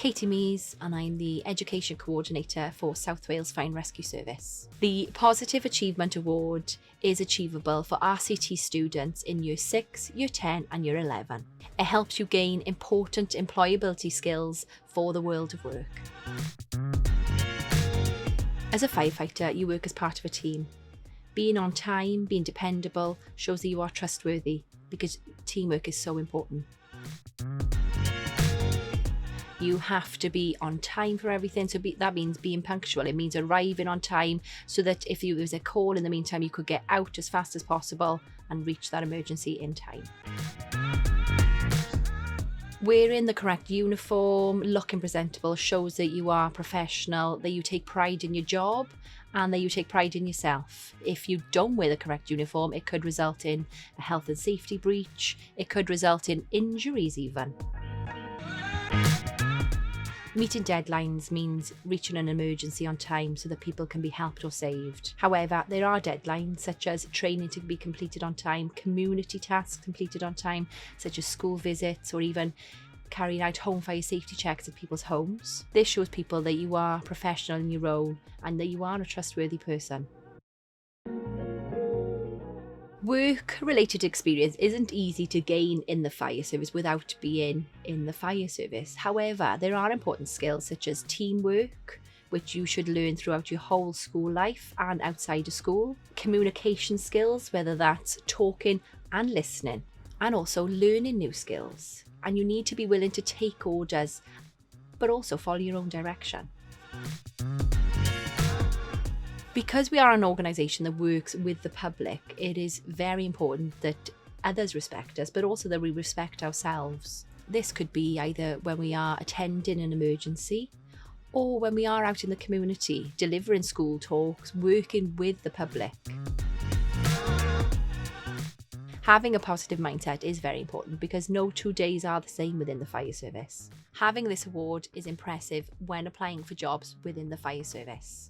Katie Mees and I'm the Education Coordinator for South Wales Fire and Rescue Service. The Positive Achievement Award is achievable for RCT students in Year 6, Year 10 and Year 11. It helps you gain important employability skills for the world of work. As a firefighter, you work as part of a team. Being on time, being dependable, shows that you are trustworthy because teamwork is so important. You have to be on time for everything, so that means being punctual. It means arriving on time so that if there was a call in the meantime, you could get out as fast as possible and reach that emergency in time. Wearing the correct uniform, looking presentable, shows that you are professional, that you take pride in your job and that you take pride in yourself. If you don't wear the correct uniform, it could result in a health and safety breach. It could result in injuries even. Meeting deadlines means reaching an emergency on time so that people can be helped or saved. However, there are deadlines such as training to be completed on time, community tasks completed on time, such as school visits or even carrying out home fire safety checks at people's homes. This shows people that you are professional in your role and that you are a trustworthy person. Work-related experience isn't easy to gain in the fire service without being in the fire service. However, there are important skills such as teamwork, which you should learn throughout your whole school life and outside of school. Communication skills, whether that's talking and listening, and also learning new skills. And you need to be willing to take orders, but also follow your own direction. Because we are an organisation that works with the public, it is very important that others respect us, but also that we respect ourselves. This could be either when we are attending an emergency or when we are out in the community, delivering school talks, working with the public. Having a positive mindset is very important because no 2 days are the same within the fire service. Having this award is impressive when applying for jobs within the fire service.